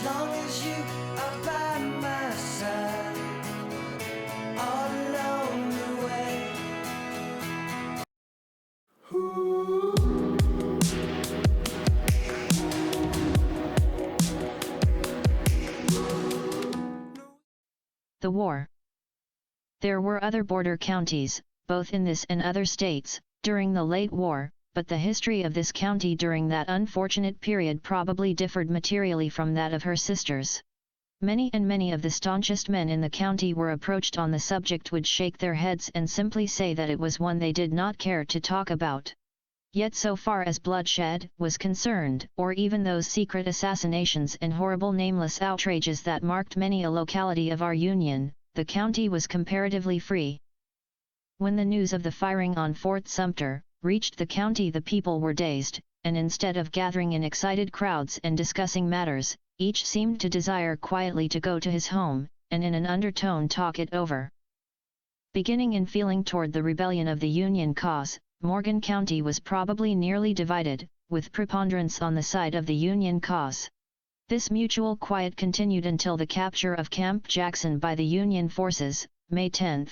long as you are by my side, all along the way. The war. There were other border counties, both in this and other states, during the late war, but the history of this county during that unfortunate period probably differed materially from that of her sisters. Many of the staunchest men in the county were approached on the subject would shake their heads and simply say that it was one they did not care to talk about. Yet so far as bloodshed was concerned, or even those secret assassinations and horrible nameless outrages that marked many a locality of our Union, the county was comparatively free. When the news of the firing on Fort Sumter reached the county, the people were dazed, and instead of gathering in excited crowds and discussing matters, each seemed to desire quietly to go to his home, and in an undertone talk it over. Beginning in feeling toward the rebellion of the Union cause, Morgan County was probably nearly divided, with preponderance on the side of the Union cause. This mutual quiet continued until the capture of Camp Jackson by the Union forces, May 10,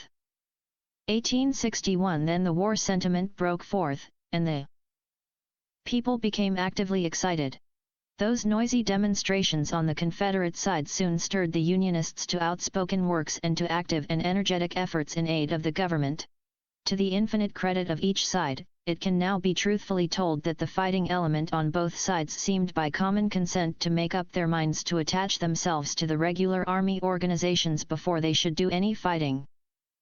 1861. Then the war sentiment broke forth, and the people became actively excited. Those noisy demonstrations on the Confederate side soon stirred the Unionists to outspoken works and to active and energetic efforts in aid of the government. To the infinite credit of each side, it can now be truthfully told that the fighting element on both sides seemed by common consent to make up their minds to attach themselves to the regular army organizations before they should do any fighting.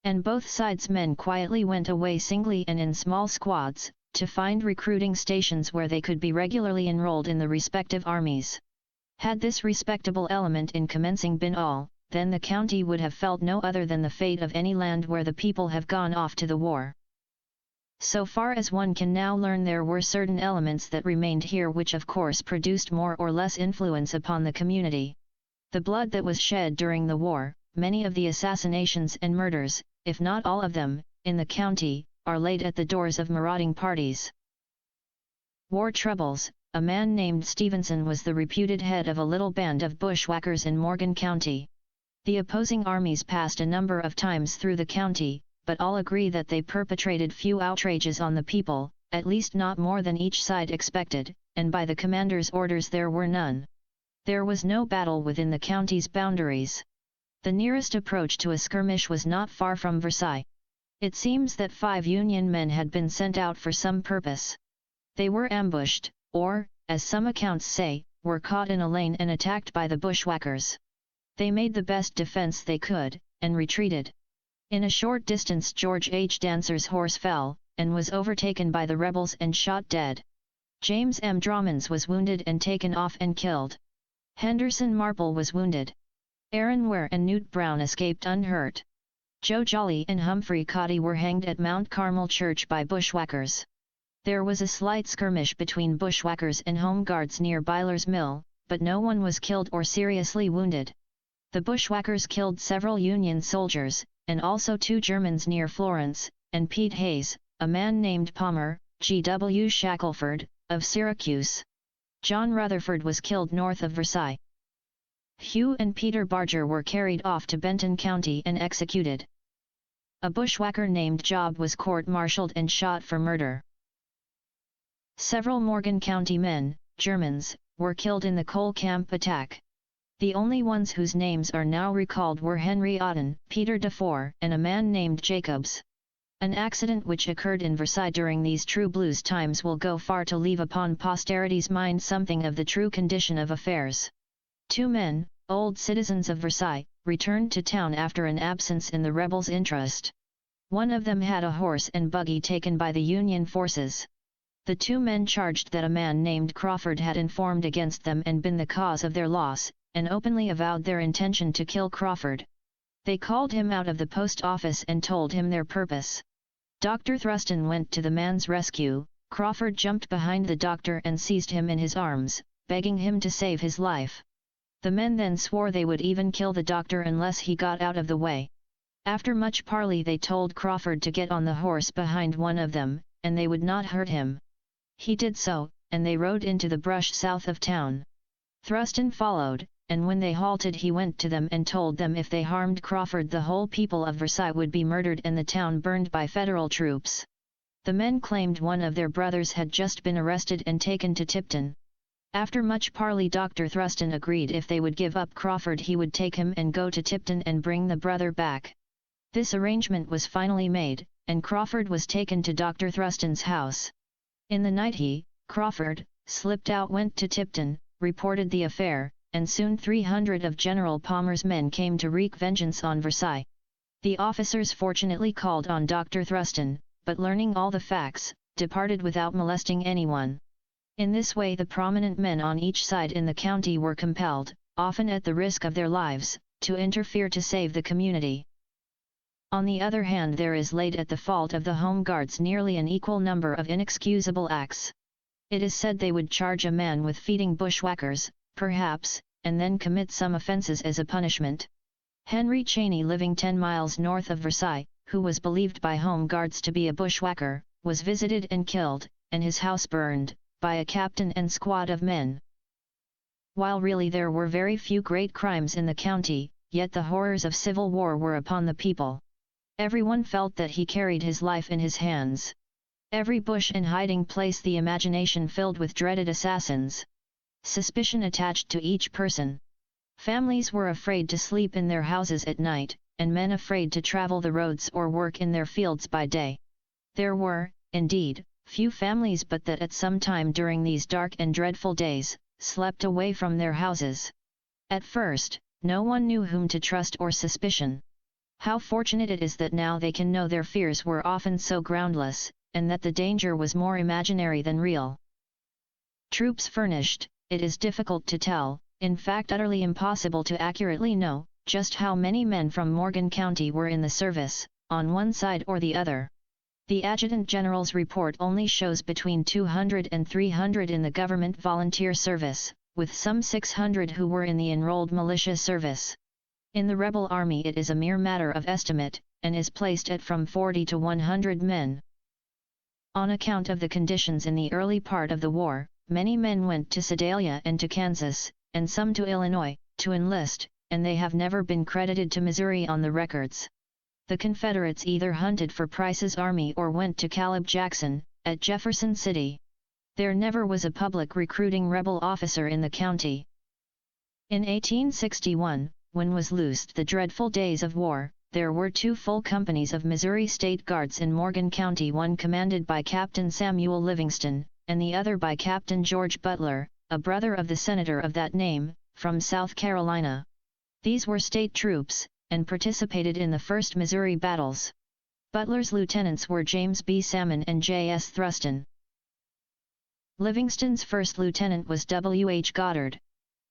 And both sides' men quietly went away singly and in small squads, to find recruiting stations where they could be regularly enrolled in the respective armies. Had this respectable element in commencing been all, then the county would have felt no other than the fate of any land where the people have gone off to the war. So far as one can now learn, there were certain elements that remained here which of course produced more or less influence upon the community. The blood that was shed during the war, many of the assassinations and murders, if not all of them, in the county, are laid at the doors of marauding parties. War troubles. A man named Stevenson was the reputed head of a little band of bushwhackers in Morgan County. The opposing armies passed a number of times through the county, but all agree that they perpetrated few outrages on the people, at least not more than each side expected, and by the commander's orders there were none. There was no battle within the county's boundaries. The nearest approach to a skirmish was not far from Versailles. It seems that 5 Union men had been sent out for some purpose. They were ambushed, or, as some accounts say, were caught in a lane and attacked by the bushwhackers. They made the best defense they could, and retreated. In a short distance George H. Dancer's horse fell, and was overtaken by the rebels and shot dead. James M. Dromans was wounded and taken off and killed. Henderson Marple was wounded. Aaron Ware and Newt Brown escaped unhurt. Joe Jolly and Humphrey Cotty were hanged at Mount Carmel Church by bushwhackers. There was a slight skirmish between bushwhackers and home guards near Byler's Mill, but no one was killed or seriously wounded. The bushwhackers killed several Union soldiers, and also 2 Germans near Florence, and Pete Hayes, a man named Palmer, G.W. Shackelford, of Syracuse. John Rutherford was killed north of Versailles. Hugh and Peter Barger were carried off to Benton County and executed. A bushwhacker named Job was court-martialed and shot for murder. Several Morgan County men, Germans, were killed in the Cole Camp attack. The only ones whose names are now recalled were Henry Otten, Peter Dufour, and a man named Jacobs. An accident which occurred in Versailles during these True Blues times will go far to leave upon posterity's mind something of the true condition of affairs. 2 men, old citizens of Versailles, returned to town after an absence in the rebels' interest. One of them had a horse and buggy taken by the Union forces. The 2 men charged that a man named Crawford had informed against them and been the cause of their loss, and openly avowed their intention to kill Crawford. They called him out of the post office and told him their purpose. Dr. Thruston went to the man's rescue. Crawford jumped behind the doctor and seized him in his arms, begging him to save his life. The men then swore they would even kill the doctor unless he got out of the way. After much parley they told Crawford to get on the horse behind one of them, and they would not hurt him. He did so, and they rode into the brush south of town. Thruston followed, and when they halted he went to them and told them if they harmed Crawford the whole people of Versailles would be murdered and the town burned by federal troops. The men claimed one of their brothers had just been arrested and taken to Tipton. After much parley Dr. Thruston agreed if they would give up Crawford he would take him and go to Tipton and bring the brother back. This arrangement was finally made, and Crawford was taken to Dr. Thruston's house. In the night Crawford, slipped out, went to Tipton, reported the affair, and soon 300 of General Palmer's men came to wreak vengeance on Versailles. The officers fortunately called on Dr. Thruston, but learning all the facts, departed without molesting anyone. In this way the prominent men on each side in the county were compelled, often at the risk of their lives, to interfere to save the community. On the other hand, there is laid at the fault of the Home Guards nearly an equal number of inexcusable acts. It is said they would charge a man with feeding bushwhackers, perhaps, and then commit some offences as a punishment. Henry Cheney, living 10 miles north of Versailles, who was believed by Home Guards to be a bushwhacker, was visited and killed, and his house burned, by a captain and squad of men. While really there were very few great crimes in the county, yet the horrors of civil war were upon the people. Everyone felt that he carried his life in his hands. Every bush and hiding place the imagination filled with dreaded assassins. Suspicion attached to each person. Families were afraid to sleep in their houses at night, and men afraid to travel the roads or work in their fields by day. There were, indeed, few families but that at some time during these dark and dreadful days, slept away from their houses. At first, no one knew whom to trust or suspicion. How fortunate it is that now they can know their fears were often so groundless, and that the danger was more imaginary than real. Troops furnished, it is difficult to tell, in fact utterly impossible to accurately know, just how many men from Morgan County were in the service, on one side or the other. The Adjutant General's report only shows between 200 and 300 in the government volunteer service, with some 600 who were in the enrolled militia service. In the rebel army it is a mere matter of estimate, and is placed at from 40 to 100 men. On account of the conditions in the early part of the war, many men went to Sedalia and to Kansas, and some to Illinois, to enlist, and they have never been credited to Missouri on the records. The Confederates either hunted for Price's army or went to Caleb Jackson, at Jefferson City. There never was a public recruiting rebel officer in the county. In 1861, when was loosed the dreadful days of war, there were 2 full companies of Missouri State Guards in Morgan County, one commanded by Captain Samuel Livingston, and the other by Captain George Butler, a brother of the senator of that name, from South Carolina. These were state troops, and participated in the first Missouri battles. Butler's lieutenants were James B. Salmon and J. S. Thruston. Livingston's first lieutenant was W. H. Goddard.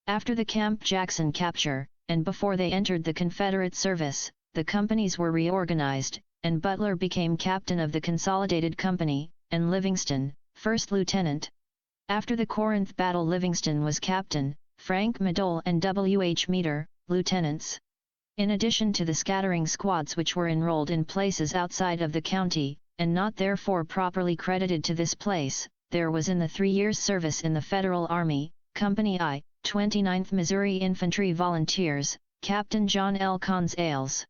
After the Camp Jackson capture, and before they entered the Confederate service, the companies were reorganized, and Butler became captain of the Consolidated Company, and Livingston, first lieutenant. After the Corinth battle Livingston was captain, Frank Madole and W. H. Meader, lieutenants. In addition to the scattering squads which were enrolled in places outside of the county, and not therefore properly credited to this place, there was in the 3 years' service in the Federal Army, Company I, 29th Missouri Infantry Volunteers, Captain John L. Cons Ailes.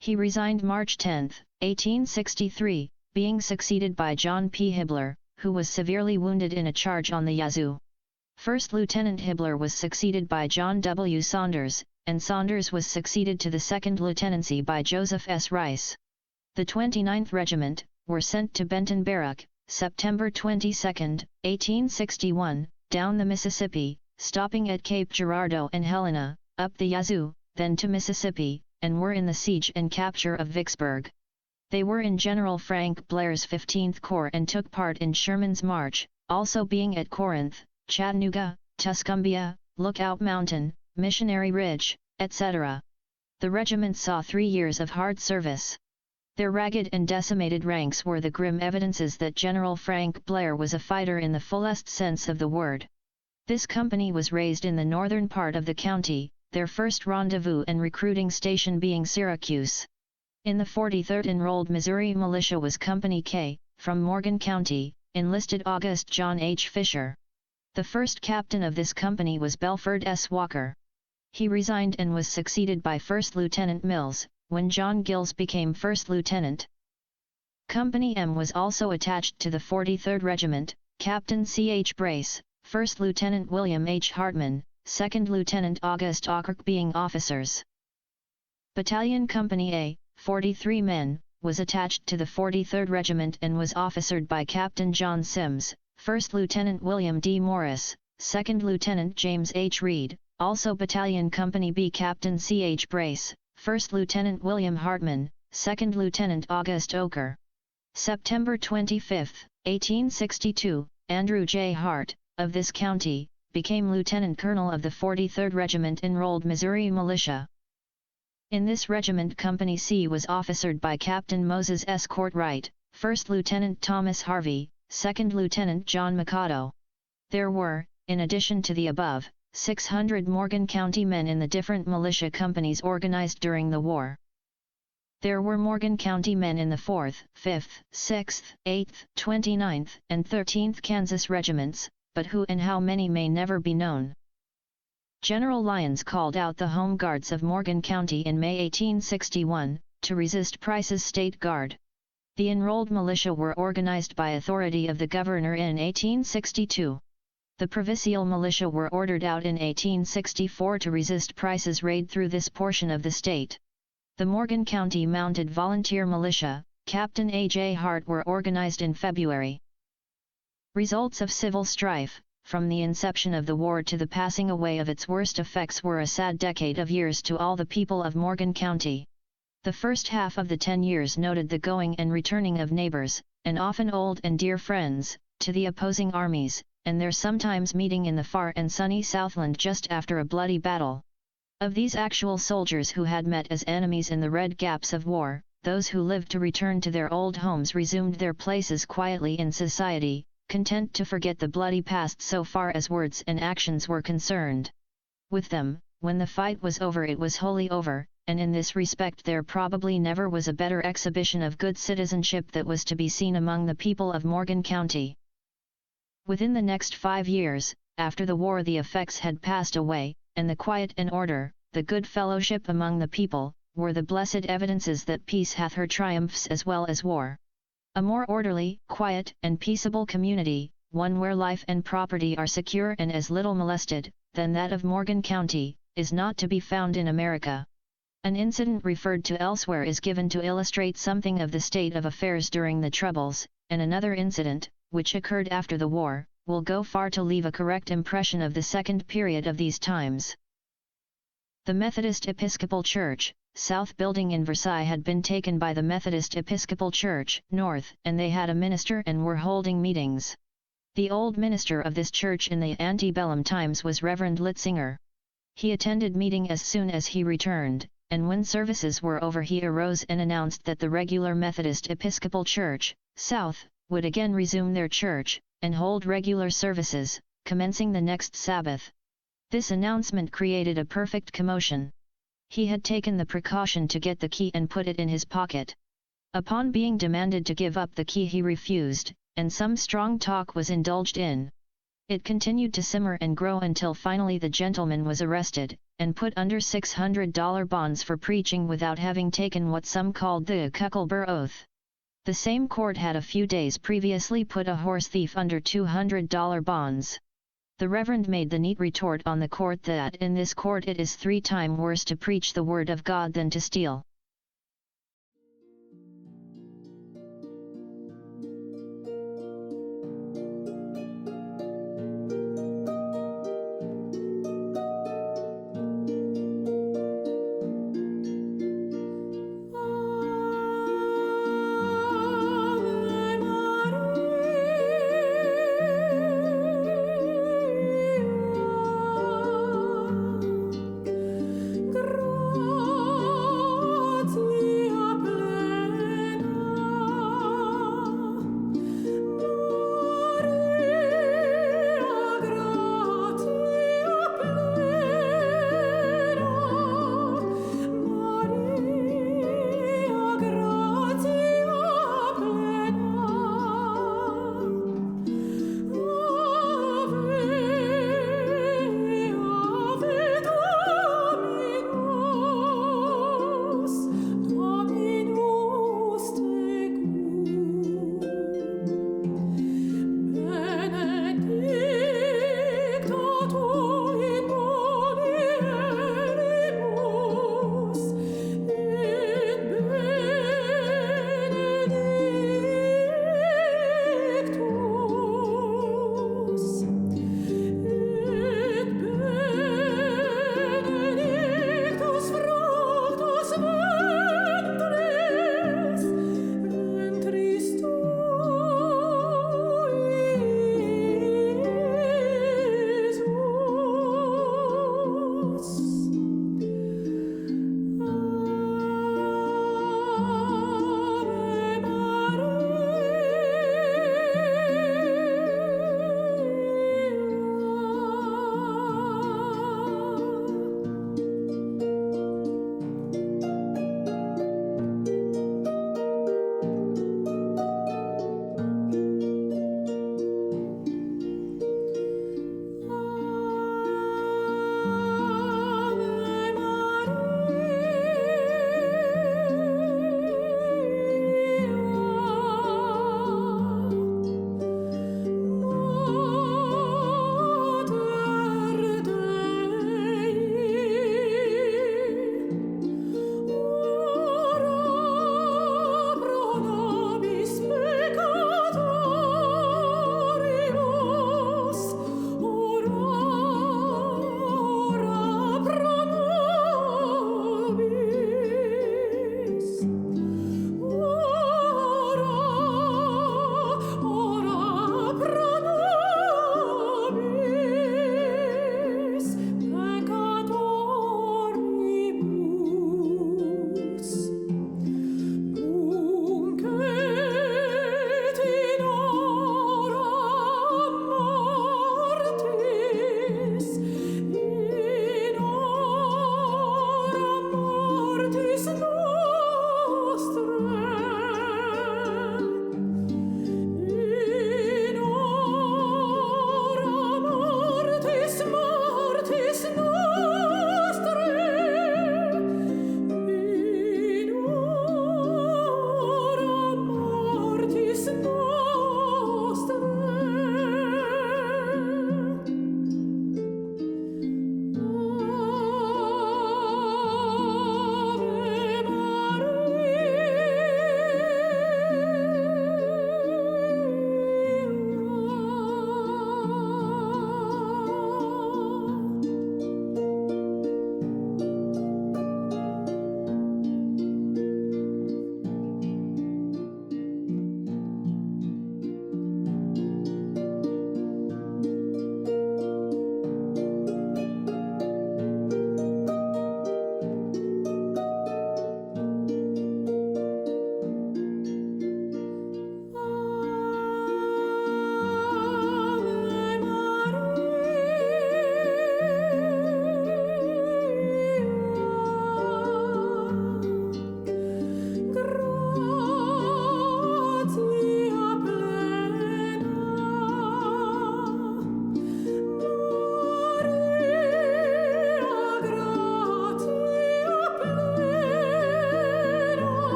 He resigned March 10, 1863, being succeeded by John P. Hibbler, who was severely wounded in a charge on the Yazoo. First Lieutenant Hibbler was succeeded by John W. Saunders, and Saunders was succeeded to the second lieutenancy by Joseph S. Rice. The 29th Regiment were sent to Benton Barrack, September 22, 1861, down the Mississippi, stopping at Cape Girardeau and Helena, up the Yazoo, then to Mississippi, and were in the siege and capture of Vicksburg. They were in General Frank Blair's 15th Corps and took part in Sherman's march, also being at Corinth, Chattanooga, Tuscumbia, Lookout Mountain, Missionary Ridge, etc. The regiment saw 3 years of hard service. Their ragged and decimated ranks were the grim evidences that General Frank Blair was a fighter in the fullest sense of the word. This company was raised in the northern part of the county, their first rendezvous and recruiting station being Syracuse. In the 43rd Enrolled Missouri Militia was Company K, from Morgan County, enlisted August John H. Fisher. The first captain of this company was Belford S. Walker. He resigned and was succeeded by First Lieutenant Mills, when John Gills became First Lieutenant. Company M was also attached to the 43rd Regiment, Captain C. H. Brace, First Lieutenant William H. Hartman, Second Lieutenant August Ockirk being officers. Battalion Company A, 43 men, was attached to the 43rd Regiment and was officered by Captain John Sims, First Lieutenant William D. Morris, Second Lieutenant James H. Reed, also Battalion Company B Captain C. H. Brace, First Lieutenant William Hartman, Second Lieutenant August Oker. September 25, 1862, Andrew J. Hart, of this county, became Lieutenant Colonel of the 43rd Regiment Enrolled Missouri Militia. In this regiment Company C was officered by Captain Moses S. Courtwright, First Lieutenant Thomas Harvey, Second Lieutenant John Mikado. There were, in addition to the above, 600 Morgan County men in the different militia companies organized during the war. There were Morgan County men in the 4th, 5th, 6th, 8th, 29th, and 13th Kansas regiments, but who and how many may never be known. General Lyons called out the Home Guards of Morgan County in May 1861, to resist Price's State Guard. The enrolled militia were organized by authority of the governor in 1862. The provincial militia were ordered out in 1864 to resist Price's raid through this portion of the state. The Morgan County Mounted Volunteer Militia, Captain A. J. Hart were organized in February. Results of civil strife, from the inception of the war to the passing away of its worst effects, were a sad decade of years to all the people of Morgan County. The first half of the 10 years noted the going and returning of neighbors, and often old and dear friends, to the opposing armies, and their sometimes meeting in the far and sunny Southland just after a bloody battle. Of these actual soldiers who had met as enemies in the red gaps of war, those who lived to return to their old homes resumed their places quietly in society, content to forget the bloody past so far as words and actions were concerned. With them, when the fight was over, it was wholly over, and in this respect there probably never was a better exhibition of good citizenship that was to be seen among the people of Morgan County. Within the next 5 years, after the war, the effects had passed away, and the quiet and order, the good fellowship among the people, were the blessed evidences that peace hath her triumphs as well as war. A more orderly, quiet, and peaceable community, one where life and property are secure and as little molested, than that of Morgan County, is not to be found in America. An incident referred to elsewhere is given to illustrate something of the state of affairs during the Troubles, and another incident, which occurred after the war, will go far to leave a correct impression of the second period of these times. The Methodist Episcopal Church, South building in Versailles had been taken by the Methodist Episcopal Church, North, and they had a minister and were holding meetings. The old minister of this church in the antebellum times was Reverend Litzinger. He attended meeting as soon as he returned, and when services were over he arose and announced that the regular Methodist Episcopal Church, South, would again resume their church, and hold regular services, commencing the next Sabbath. This announcement created a perfect commotion. He had taken the precaution to get the key and put it in his pocket. Upon being demanded to give up the key he refused, and some strong talk was indulged in. It continued to simmer and grow until finally the gentleman was arrested, and put under $600 bonds for preaching without having taken what some called the Cuckelber Oath. The same court had a few days previously put a horse thief under $200 bonds. The Reverend made the neat retort on the court that in this court it is 3 times worse to preach the word of God than to steal.